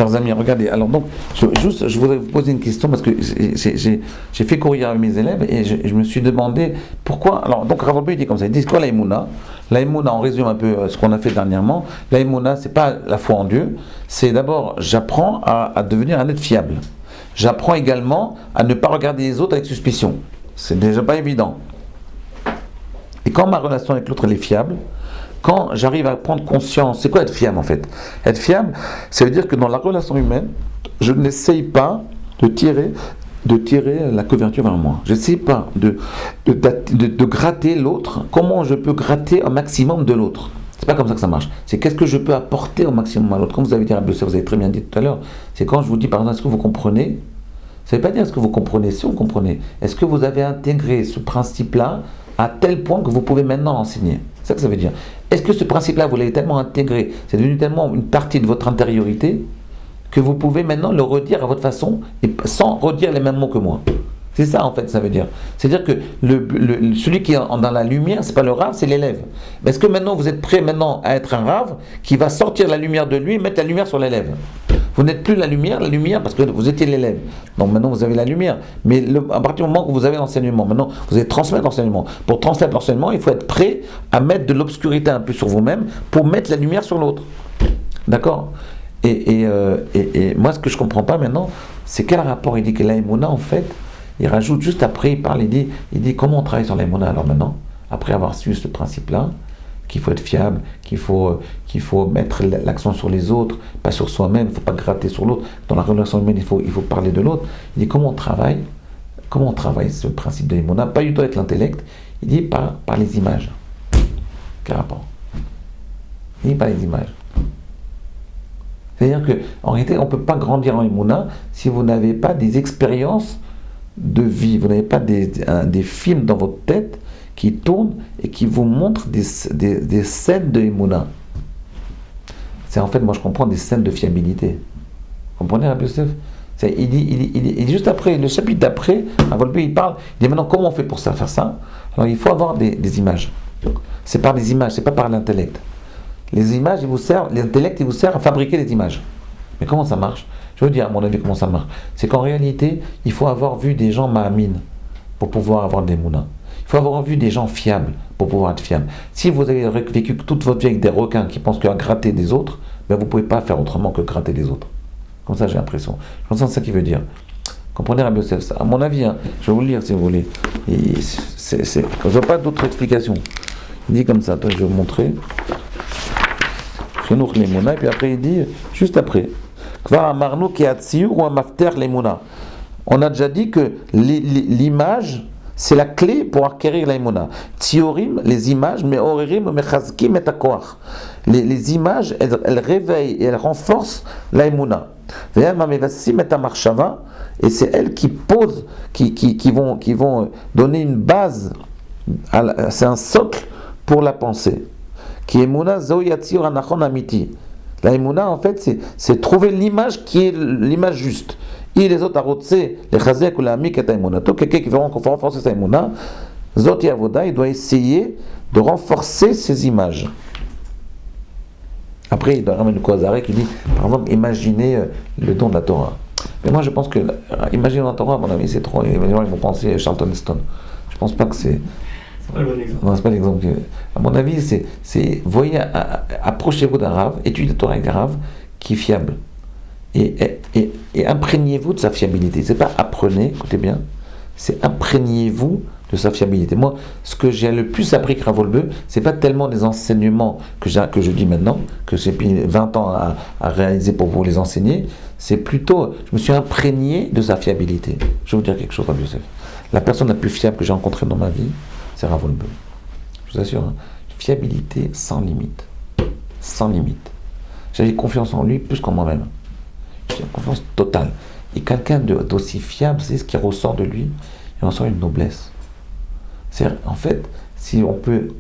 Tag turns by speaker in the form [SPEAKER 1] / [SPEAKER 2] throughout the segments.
[SPEAKER 1] chers amis, regardez. Alors donc, je voudrais vous poser une question parce que j'ai fait courir avec mes élèves et je me suis demandé pourquoi. Alors donc, Rav Wolbe, il dit comme ça. Il dit quoi l'aïmouna? L'aïmouna, on résume un peu ce qu'on a fait dernièrement. L'aïmouna, c'est pas la foi en Dieu. C'est d'abord, j'apprends à devenir un être fiable. J'apprends également à ne pas regarder les autres avec suspicion. C'est déjà pas évident. Et quand ma relation avec l'autre elle est fiable, quand j'arrive à prendre conscience, c'est quoi être fiable en fait? Être fiable, ça veut dire que dans la relation humaine, je n'essaye pas de tirer la couverture vers moi. Je n'essaye pas de gratter l'autre. Comment je peux gratter un maximum de l'autre? C'est pas comme ça que ça marche. C'est qu'est-ce que je peux apporter au maximum à l'autre. Comme vous avez dit, vous avez très bien dit tout à l'heure, c'est quand je vous dis par exemple, est-ce que vous comprenez? Ça ne veut pas dire est-ce que vous comprenez, si vous comprenez. Est-ce que vous avez intégré ce principe-là à tel point que vous pouvez maintenant l'enseigner? C'est ça que ça veut dire. Est-ce que ce principe-là, vous l'avez tellement intégré, c'est devenu tellement une partie de votre intériorité, que vous pouvez maintenant le redire à votre façon, et sans redire les mêmes mots que moi? C'est ça en fait, ça veut dire. C'est-à-dire que celui qui est dans la lumière, c'est pas le rave, c'est l'élève. Est-ce que maintenant vous êtes prêt maintenant à être un rave qui va sortir la lumière de lui et mettre la lumière sur l'élève? Vous n'êtes plus la lumière parce que vous étiez l'élève. Donc maintenant vous avez la lumière. Mais à partir du moment où vous avez l'enseignement, maintenant vous allez transmettre l'enseignement. Pour transmettre l'enseignement, il faut être prêt à mettre de l'obscurité un peu sur vous-même pour mettre la lumière sur l'autre. D'accord? Et moi ce que je ne comprends pas maintenant, c'est quel rapport il dit que l'aïmouna en fait, il rajoute juste après, il dit comment on travaille sur l'aïmouna alors maintenant, après avoir su ce principe-là, qu'il faut être fiable, qu'il faut mettre l'accent sur les autres, pas sur soi-même, il ne faut pas gratter sur l'autre. Dans la relation humaine, il faut parler de l'autre. Il dit comment on travaille ce principe de l'aïmouna, pas du tout avec l'intellect, il dit par les images. Quel rapport? Il dit par les images. C'est-à-dire qu'en réalité, on ne peut pas grandir en l'aïmouna si vous n'avez pas des expériences de vie, vous n'avez pas des films dans votre tête qui tournent et qui vous montrent des scènes de Emouna. C'est en fait, moi je comprends, des scènes de fiabilité. Vous comprenez, Rabbi Yosef? Il dit juste après, le chapitre d'après, à Wolbe, il parle, il dit maintenant comment on fait pour faire ça? Alors il faut avoir des images. C'est par les images, c'est pas par l'intellect. Les images, l'intellect, il vous sert à fabriquer les images. Mais comment ça marche? Je veux dire, à mon avis, comment ça marche. C'est qu'en réalité, il faut avoir vu des gens ma'amin pour pouvoir avoir des mounas. Il faut avoir vu des gens fiables pour pouvoir être fiable. Si vous avez vécu toute votre vie avec des requins qui pensent qu'à gratter des autres, ben vous ne pouvez pas faire autrement que gratter des autres. Comme ça, j'ai l'impression. Je pense que c'est ça qu'il veut dire. Comprenez, Rabbi Yosef? À mon avis, je vais vous le lire si vous voulez. Je ne vois pas d'autre explication. Il dit comme ça, attends, je vais vous montrer. Et puis après, il dit, juste après, on a déjà dit que l'image, c'est la clé pour acquérir l'aïmouna. Tsiorim, les images, mais oririm, mechazkim et akoach. Les images, elles réveillent et elles renforcent l'aïmouna. Et c'est elles qui posent, qui vont donner une base, c'est un socle pour la pensée. Qui Emouna Zoyatsir Anachon Amiti. La Emouna, en fait, c'est trouver l'image qui est l'image juste. Et les autres arotse, les Chazek ou la Amik et Emouna. Tout quelqu'un qui veut renforcer sa Emouna, Zoti Avoda, il doit essayer de renforcer ses images. Après, il doit ramener le Kozarek qui dit, par exemple, imaginez le don de la Torah. Mais moi, je pense que imaginer la Torah, à mon avis, c'est trop. Les gens vont penser Charlton Heston. Je pense pas que c'est. Non, c'est pas l'exemple. À mon avis, voyez, approchez-vous d'un rave, étudiez la Torah avec un rave qui est fiable. Et imprégnez-vous de sa fiabilité. C'est pas apprenez, écoutez bien, c'est imprégnez-vous de sa fiabilité. Moi, ce que j'ai le plus appris avec Rav Wolbe, c'est pas tellement des enseignements que je dis maintenant, que j'ai pris 20 ans à réaliser pour vous les enseigner, c'est plutôt, je me suis imprégné de sa fiabilité. Je vais vous dire quelque chose, Rabbi Yosef. La personne la plus fiable que j'ai rencontrée dans ma vie, c'est Rav Wolbe. Je vous assure, fiabilité sans limite. Sans limite. J'avais confiance en lui plus qu'en moi-même. J'ai confiance totale. Et quelqu'un d'aussi fiable, c'est ce qui ressort de lui, il ressort une noblesse. En fait, si on peut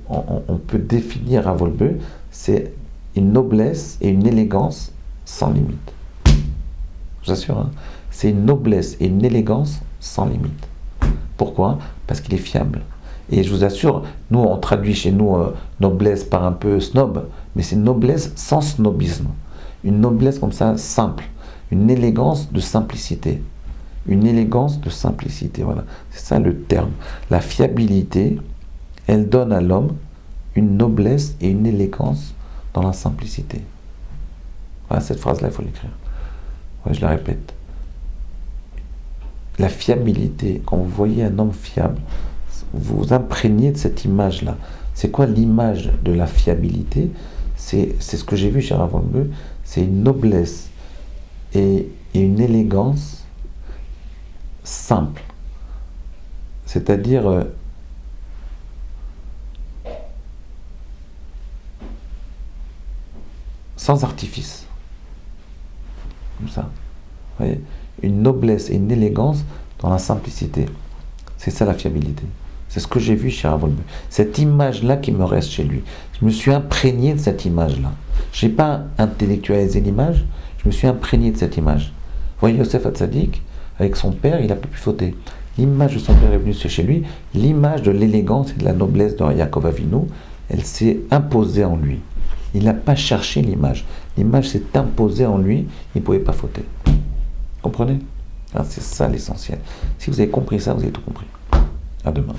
[SPEAKER 1] définir Rav Wolbe, c'est une noblesse et une élégance sans limite. Je vous assure, c'est une noblesse et une élégance sans limite. Pourquoi? Parce qu'il est fiable. Et je vous assure, nous on traduit chez nous noblesse par un peu snob, mais c'est une noblesse sans snobisme. Une noblesse comme ça, simple. une élégance de simplicité. Une élégance de simplicité, voilà. C'est ça le terme. La fiabilité, elle donne à l'homme une noblesse et une élégance dans la simplicité. Voilà, cette phrase-là, il faut l'écrire. Ouais, je la répète. La fiabilité, quand vous voyez un homme fiable, vous vous imprégnez de cette image-là. C'est quoi l'image de la fiabilité? C'est ce que j'ai vu chez Rav Wolbe, c'est une noblesse et une élégance simple. C'est-à-dire sans artifice. Comme ça. Vous voyez, une noblesse et une élégance dans la simplicité. C'est ça la fiabilité. C'est ce que j'ai vu chez Rav Wolbe. Cette image-là qui me reste chez lui. Je me suis imprégné de cette image-là. Je n'ai pas intellectualisé l'image, je me suis imprégné de cette image. Vous voyez, Yosef Hatzadik, avec son père, il n'a pas pu fauter. L'image de son père est venue chez lui, l'image de l'élégance et de la noblesse de Yaakov Avinu, elle s'est imposée en lui. Il n'a pas cherché l'image. L'image s'est imposée en lui, il ne pouvait pas fauter. Comprenez? C'est ça l'essentiel. Si vous avez compris ça, vous avez tout compris. À demain.